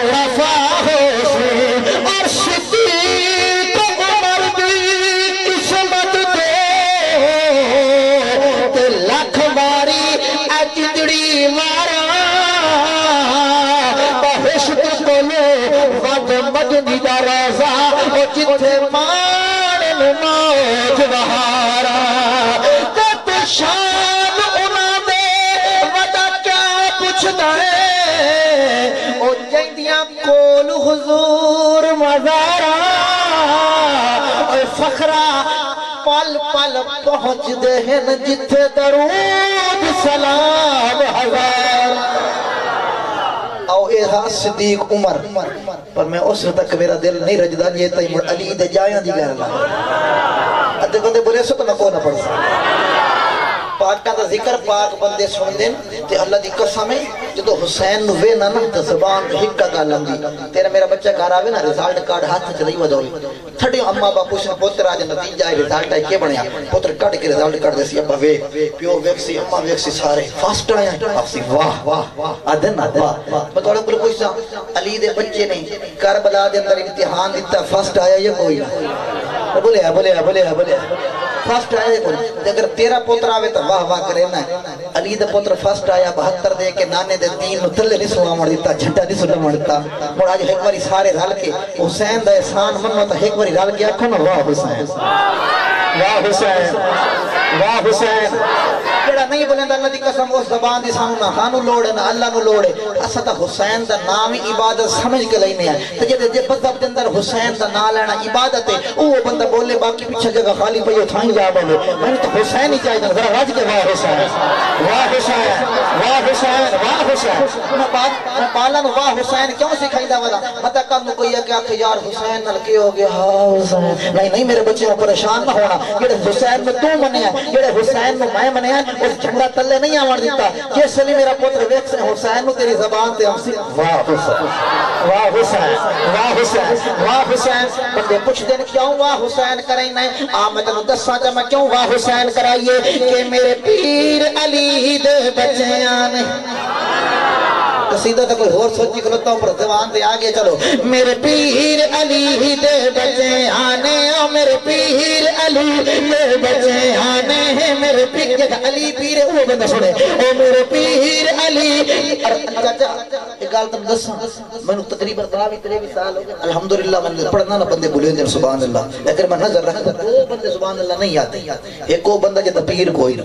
رفا ہو سی اور صدیق عمر دی قسمت دے تے لکھ ماری اجڑی مارا بہشت کولو ود مجنی دا روزہ او جتھے مان موج بہارا تے شان انہاں دے ودا کیا پوچھدا ہے او جیندیاں کول حضور مزارا اے فخرا پل پل پہنچ دے ہیں جتھے درود سلام ہزار او اے صدیق عمر پر میں اس تک میرا دل نہیں رجدہ یہ تھی علی دے جائیں دی گھر ادھے بندے بولے سو تو نہ کو نہ پڑھ سا پاکاں دا ذکر پاک بندے سن دین تے اللہ دی قسم ہے جدو حسین نو وے نہ تے زبان ہکا گل آندی تیرا میرا بچہ گھر آوے نا رزلٹ کارڈ ہاتھ چ لئی ودوے تھڈے اما باپو سے پوتر اج نتیجہ ہے رزلٹ ہے کی بنیا پوتر کڈ کے رزلٹ کڈ دے سی ابا وے پیو ویکھ سی اما ویکھ سی سارے فرسٹ آیا اسی واہ واہ ادن میں تھوڑے کول پوچھا علی دے بچے نے کربلا دے اندر امتحان دیتا فرسٹ آیا یا کوئی نہ بولے فرسٹ آیا کوئی اگر تیرا پوتر آوے تو واہ واہ کرے نا علی دا پوتر فرسٹ آیا 72 دے کے نانے دے دین نو تھلے نہیں سوا مڑ دیتا جھنڈا نہیں سوا مڑ دیتا مڑ اج ایک باری سارے رل کے حسین دا احسان منو تو ایک باری رل کے آکھو نا واہ حسین واہ حسین واہ حسین جڑا نہیں بولندا اللہ دی قسم اس زبان دی سانو نہ ہانو لوڑ ہے نہ اللہ نو لوڑ ہے اسا تا حسین دا نام ہی عبادت سمجھ کے لینے ہیں تے جے مذہب دے اندر حسین دا نام لینا عبادت ہے او بندہ بولے باقی پیچھے جگہ خالی پئی تھائی جا بولے میں تو حسین ہی چاہیے ذرا رج کے واہ حسین واہ حسین واہ حسین واہ حسین میں بالن واہ حسین کیوں سکھائیدا والا متا کم کوئی ہے کہ یار حسین نال کی ہو گیا ہاں حسین نہیں میرے بچے پریشان نہ ہونا جڑے حسین میں تو منیا جڑے حسین میں منیا اس جھنڈا تلے نہیں آون دیتا جس لیے میرا پتر ویکھ سے حسین نو تیری زبان تے ہم سی واہ حسین واہ حسین واہ حسین واہ حسین بندے پوچھ دین کیوں واہ حسین کریں نہیں آ میں تینوں دساں تے میں کیوں واہ حسین کرائیے کہ میرے پیر علی دے بچیاں نے قصیدہ تو کوئی اور سوچی کھلوتا ہوں پر زبان دے آگے چلو میرے پیر علی دے بچے آنے میرے پیر علی دے بچے آنے میرے پیر علی پیر وہ بندہ سنے او میرے پیر علی چاچا ایک گال تم دساں میں نے تقریباً 23 سال ہو گئے الحمدللہ میں پڑھنا نہ بندے بولے دے سبحان اللہ اگر میں نظر رکھتا دو بندے سبحان اللہ نہیں آتے ایک وہ بندہ جتا پیر کوئی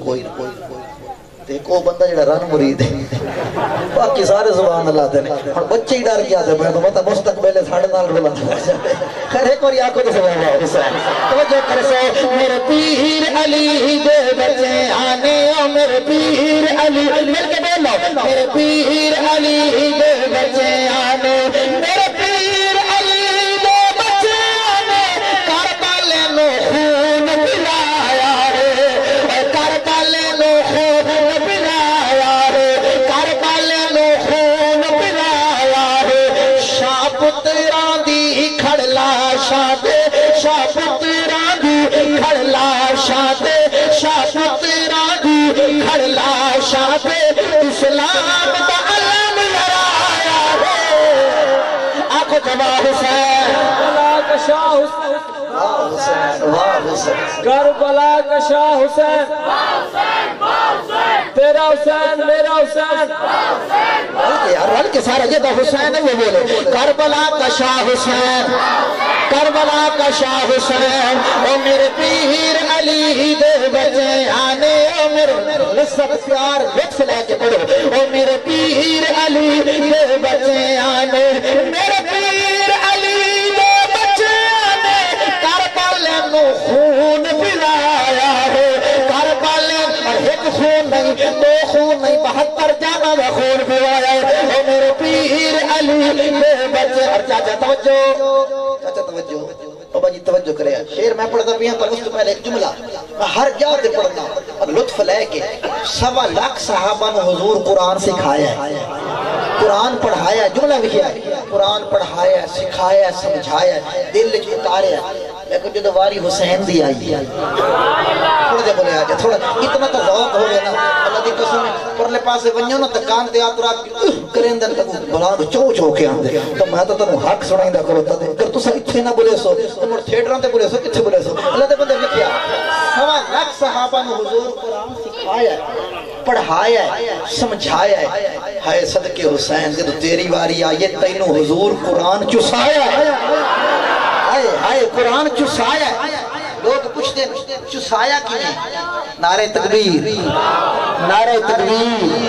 دیکھو بندہ جڑا رن مرید ہے باقی سارے سبحان اللہ دے اور بچے ہی ڈر گیا تھے میں تو مطلع مستقبل ساڑھے نال رولا خیر ایک اور آنکھوں تو سبحان اللہ حسین توجہ کر سے میرے پیر علی دے بچے آنے میرے پیر علی مل کے بولو میرے پیر علی دے بچے آنے میرے پیر علی دے بچے آنے کربلا نو خون پلایا ہے کربلا نو خون اسلام دا علم لہرایا ہے آنکھوں جواب حسین کربلا کا شاہ حسین کربلا کا شاہ حسین تیرا حسین میرا حسین رل کے سارا یہ دا حسین ہے وہ بولے کربلا کا شاہ حسین کربلا کا شاہ حسین او میرے پیر علی دے بچے آنے او میرے لذت پیار لطف لے کے پڑھو او میرے پیر علی دے بچے آنے میرے پیر علی دے بچے آنے کربلا نو خون پلایا ہے کربلا اور ایک خون نہیں دو خون نہیں 72 جانا میں خون پلایا ہے او میرے پیر علی دے بچے اور چاچا توجہ بابا جی توجہ کرے شیر میں پڑھتا بھی ہوں پر اس تو پہلے ایک جملہ میں ہر جا دے پڑھنا اور لطف لے کے 1.25 لاکھ صحابہ نے حضور قرآن سکھایا ہے قرآن پڑھایا ہے جملہ لکھیا ہے قرآن پڑھایا ہے سکھایا ہے سمجھایا ہے دل لکھ اتاریا ہے لیکن جو دواری حسین دی آئی ہے تھوڑا دے بولے آجا تھوڑا اتنا تو ذوق ہو گیا نا اللہ دی قسم پرلے پاسے ونیو نا تکان تے آترات کریں در تک بلان چو کے آندے تو میں تو تنو حق سنائیں دا کرو تا دے اگر تو سا اتھے نہ بولے سو تو مر تھیٹران تے بولے سو کتھے بولے سو اللہ دے بندے لکھیا 1.25 لاکھ صحابہ نے حضور قرآن سکھایا ہے پڑھایا ہے سمجھایا ہے ہائے صدقے حسین جب تیری واری آئیے تینوں حضور قرآن چسایا ہے ہائے قرآن چسایا ہے لوگ پوچھتے ہیں چسایا کی ہے نعرہ تکبیر نعرہ تکبیر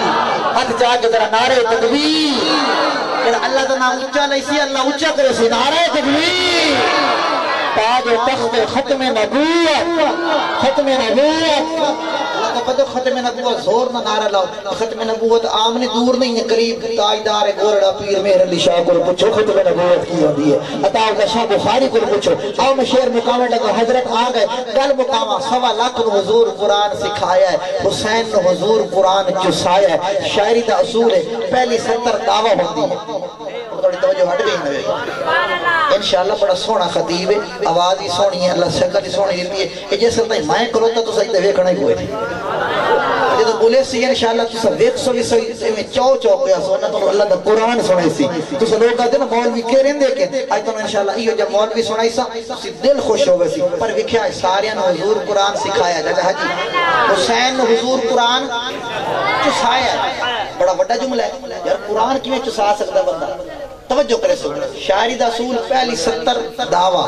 ہاتھ جا کے ذرا نعرہ تکبیر اللہ کا نام اچھا نہیں سی اللہ اچھا کرے سی نعرہ تکبیر تاج و تخت ختم نبوت ختم نبوت تو پتہ ختم نبوت زور نہ نعرہ لاؤ ختم نبوت آمنے دور نہیں ہے قریب تاجدار گورڑا پیر مہر علی شاہ کو پوچھو ختم نبوت کی ہوتی ہے عطا شاہ بخاری کو پوچھو آؤ میں شعر مقامہ لگا حضرت آ گئے گل مقامہ 1.25 لاکھ حضور قرآن سکھایا ہے حسین نے حضور قرآن چسایا ہے شاعری دا اصول ہے پہلی 70 دعویٰ ہوتی ہے تھوڑی توجہ ہٹ گئی میں انشاءاللہ بڑا سونا خطیب ہے آواز ہی سونی ہے اللہ شکل ہی سونی دیتی ہے یہ جیسے میں کروتا تو صحیح دے ویکھنا ہی کوئی نہیں جب بولے سی انشاءاللہ تو سب ویکھ سو بھی صحیح میں چو پیا سونا تو اللہ دا قرآن سنے سی تو سب لوگ کہتے نا مولوی کہہ رہے ہیں کہ آج تو انشاءاللہ یہ جب مولوی سنائی سا سی دل خوش ہو گئے سی پر وکھیا ہے ساریاں حضور قرآن سکھایا جاتا حجی حسین حضور قرآن چسایا بڑا بڑا جملہ ہے یار قرآن کیوں چسا سکتا بندہ توجہ کرے سو شاعری دا اصول پہلی 70 دعویٰ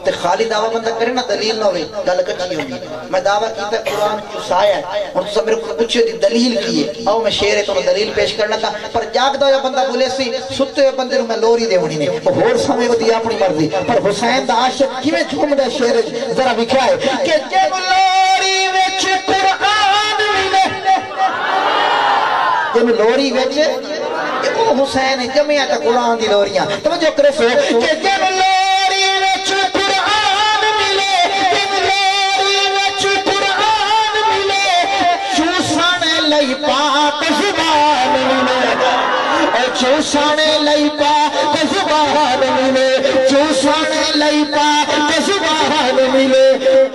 تے خالی دعویٰ بندہ کرے نا دلیل نہ ہوئے گل کچھی ہوگی میں دعویٰ کیتا ہے قرآن چسایا ہے اور تو سب میرے کو پوچھے دی دلیل کی ہے آؤ میں شعر ہے تو دلیل پیش کرنا تھا پر جاگ دا بندہ بولے سی ستے ہوئے بندے میں لوری دے ہونی نہیں وہ ہور سمے کو دیا اپنی مرضی پر حسین دا عاشق کیویں جھوم دا شعر ذرا وکھیا ہے کہ جب لوری وچ قرآن ملے جب لوری وچ حسین جمعیہ تا قرآن دی لوریاں توجہ کرے سو کہ جب لوری وچ قرآن ملے جب لوری وچ قرآن ملے چوسانے لئی پاک زبان ملے چوسانے لئی پاک زبان ملے چوسانے لئی پاک زبان ملے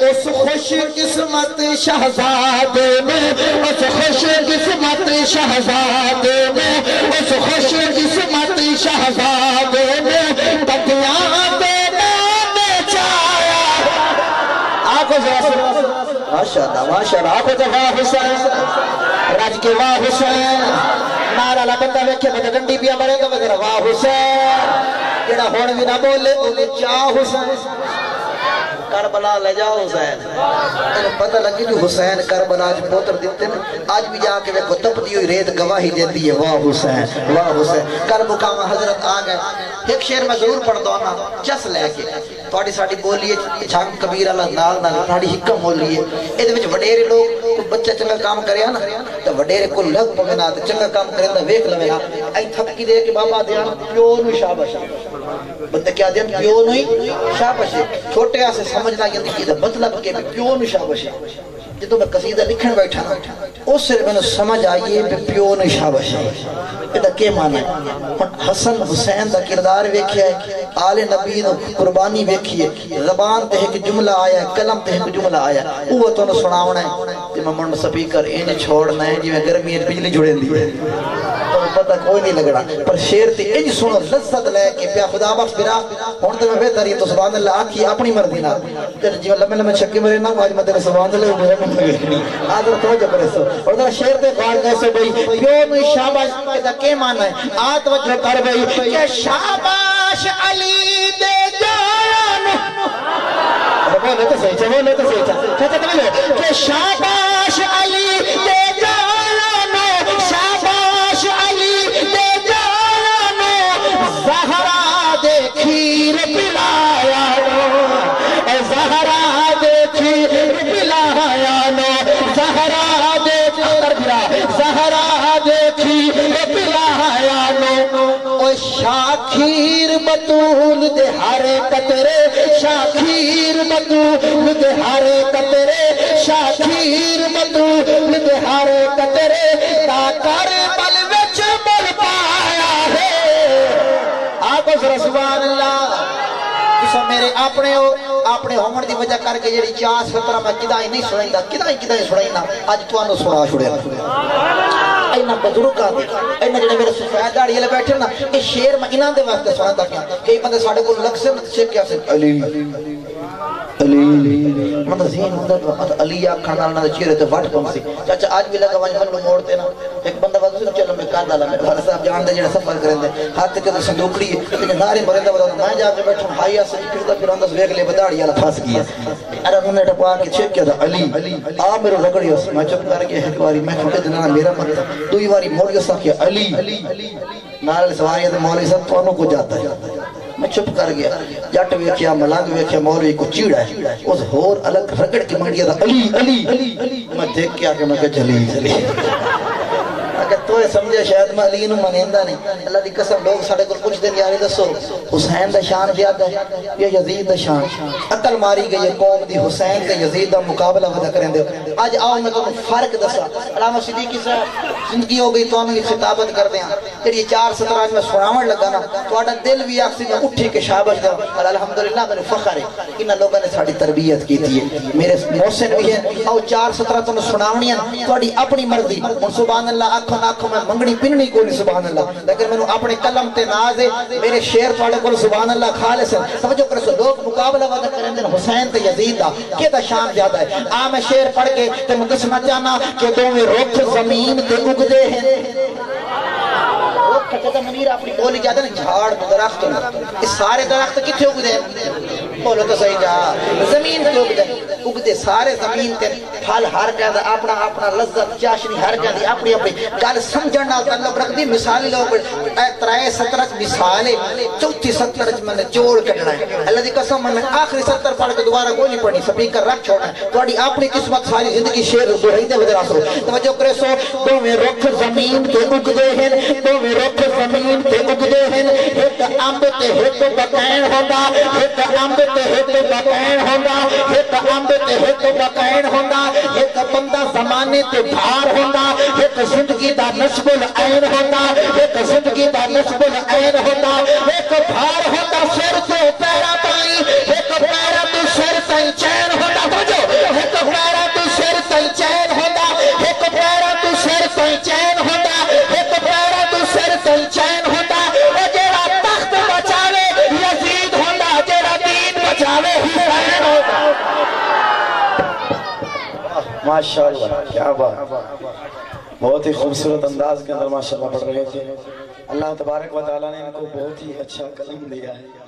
اس خوش قسمت شہزادے میں اس خوش قسمت شہزادے میں اس خوش قسمت شہزادے میں تکیاں دے چایا آنکھوں سے ماشاءاللہ آنکھوں سے واہ حسین راج کے واہ حسین نارا لبندہ ویکھے میں گنڈی پیا مرے تو وغیرہ واہ حسین جڑا ہون بھی نہ بولے انہیں چاہ حسین کربلا لے جاؤ حسین انہیں پتہ لگی جو حسین کربلا آج پوتر دیتے ہیں آج بھی جا کے وہ تپ دی ہوئی ریت گواہی دیتی ہے واہ حسین کربکام حضرت آ گئے ایک شعر میں ضرور پڑھ دو نا چس لے کے تھوڑی ساڑی بولی ہے چھانگ کبیر اللہ نال نال تھوڑی حکم بولی ہے ایدھے وچ وڈیرے لوگ بچہ چنگا کام کریا نا تو وڈیرے کو لگ پوینا چنگا کام کرے نا ویک لوینا ای تھپکی دے کہ بابا دیاں پیو نو شابش بندے کیا دیاں پیو نو ہی شابش چھوٹے آسے سمجھنا یہ مطلب کہ پیو نو شابش جدو میں قصیدہ لکھن بیٹھا اس سے میں نے سمجھ آئیے کہ پیو نے شابش یہ کیا معنی ہے حسن حسین دا کردار ویکھیا ہے آل نبی دا قربانی ویکھی ہے زبان تے ایک جملہ آیا ہے قلم تے ایک جملہ آیا ہے وہ تو نے سناونا ہے کہ میں منڈ سپیکر انہیں چھوڑنا ہے جی میں گرمی بجلی جڑیں دی ہے پتہ کوئی نہیں لگڑا پر شیر تے انج سنو لذت لے کے پیا خدا بخش برا ہون تے میں بہتر یہ تو سبحان اللہ آکھی اپنی مردی نہ تیرے جیون لمے لمے چھکے مرے نہ آج میں تیرے سبحان اللہ میرے من میں گئی آدھر توجہ کرے سو اور ذرا شیر تے غار کیسے بھئی پیو میں شاباش کہتا کیا معنی ہے آت وجہ کر بھئی کہ شاباش علی دے جان بولے تو صحیح چاہتے کہ شاباش علی دے جان شاباش علی دے جان زہرا دے کھیر پلایا زہرا دے کھیر پلایا زہرا دے زہرا دے کھیر پلایا شاخیر بطول دے ہر قطرے شاخیر بطول دے ہر قطرے شاخیر بطول دے ہر قطرے تا کربل وچ مل پایا ہے آگو ذرا سبحان اللہ کسو میرے اپنے ہومن دی وجہ کر کے جیڑی چاس فطرہ میں کدائی نہیں سنائیندہ کدائی سنائیندہ آج تو آنو سنا چھوڑے اینا بزرگ آتے اینا جنہیں میرے سفید داڑی لے بیٹھے نا اس شیر میں انہاں دے واسطے سناتا کیا کئی بندے ساڑھے کو لگ سے شیخ کیا سے علی مطلب ذہن ہوندہ علی آکھانا اللہ دے چیرے تے وٹ پم سی چاچا آج بھی لگا وانج منو موڑتے نا ایک بندہ وقت سے چلو میں کاندہ لگا بھارا صاحب جان دے جنہیں سفر کریں دے ہاتھ کے صندوقڑی ہے لیکن نارے مرندہ بتا میں جا کے بیٹھوں ہائی آسا جی کردہ پھر اندہ سویگ لے بداڑی اللہ پھاس کیا ارے انہوں نے ٹپا کے چیک کیا تھا علی آپ میرے رگڑی اس میں چپ کر کے ایک باری میں کھوٹے دنانا میرا مرد دوئی باری موڑ کے سا کیا علی نارے سواریہ دے مولی صاحب تو انہوں کو جاتا ہے میں چپ کر گیا جٹ ویکھیا ملنگ ویکھیا مولوی کو چیڑا ہے اس ہور الگ رگڑ کے منڈیا تھا علی علی میں دیکھ کے آ کے میں کہ جلی اگر تو سمجھے شاید میں علی نو منیندا نہیں اللہ دی قسم لوگ ساڈے کول پوچھ دین یار دسو حسین دا شان زیادہ ہے یا یزید دا شان عقل ماری گئی قوم دی حسین تے یزید دا مقابلہ ودا کریندے اج آؤ میں تانوں فرق دسا علامہ صدیقی صاحب زندگی ہو گئی تانوں خطابت کردے ہیں جڑی 4 17 میں سناون لگا نا تہاڈا دل بھی آکسی میں اٹھی کے شاباش دا الحمدللہ میرے فخر ہے انہاں لوگاں نے ساڈی تربیت کیتی ہے میرے محسن بھی ہے او 4 17 تانوں سناونیاں تہاڈی اپنی مرضی ہن سبحان اللہ آنکھوں میں منگنی پننی کو نہیں سبحان اللہ لیکن میں اپنے قلم تے ناز ہے میرے شعر تھوڑے کو سبحان اللہ خالص ہے سمجھو کرو لوگ مقابلہ وغیرہ کریں دن حسین تے یزید دا کہ دا شان زیادہ ہے میں شعر پڑھ کے تے میں دسنا چاہنا کہ دونوں رخ زمین تے اگدے ہیں رخ منیر اپنی بولی کہتے ہیں جھاڑ درخت اس سارے درخت کتنے اگدے ہیں بولو تو صحیح جا زمین تے اگدے سارے زمین تے پھل ہر جگہ اپنا اپنا لذت چاشنی ہر جگہ اپنی اپنی گل سمجھن نال تعلق رکھدی مثال لوگ اے 73 مثال ہے چوتھی 70 میں نے جوڑ کڈنا ہے اللہ دی قسم میں آخری 70 پڑھ کے دوبارہ کوئی نہیں پڑھنی سپیکر رکھ چھوڑنا ہے تہاڈی اپنی قسمت ساری زندگی شعر دہرائی دے وجہ سو توجہ کرے سو دوویں رخ زمین تے اگدے ہیں دوویں رخ زمین تے اگدے ہیں ایک امب تے ایک بکین ہوندا ایک امب تے ایک بکین ہوندا ایک امب تے ایک بکین ہوندا ایک بندہ زمانے تے بھار ہوندا ایک زندگی دا نصب العین ہوندا ایک زندگی دا نصب العین ہوندا ایک بھار ہوندا سر تو پیرا تائیں ایک پیرا تو سر تائیں چین ہوندا بجو ایک پیرا تو سر تائیں چین ہوندا ایک پیرا تو سر تائیں چین ہوندا ایک پیرا تو سر تائیں چین ہوندا او جیڑا تخت بچاوے یزید ہوندا جیڑا دین بچاوے حسین ہوندا ماشاءاللہ کیا بات بہت ہی خوبصورت انداز کے اندر ماشاءاللہ پڑھ رہے تھے اللہ تبارک و تعالیٰ نے ان کو بہت ہی اچھا کلام دیا ہے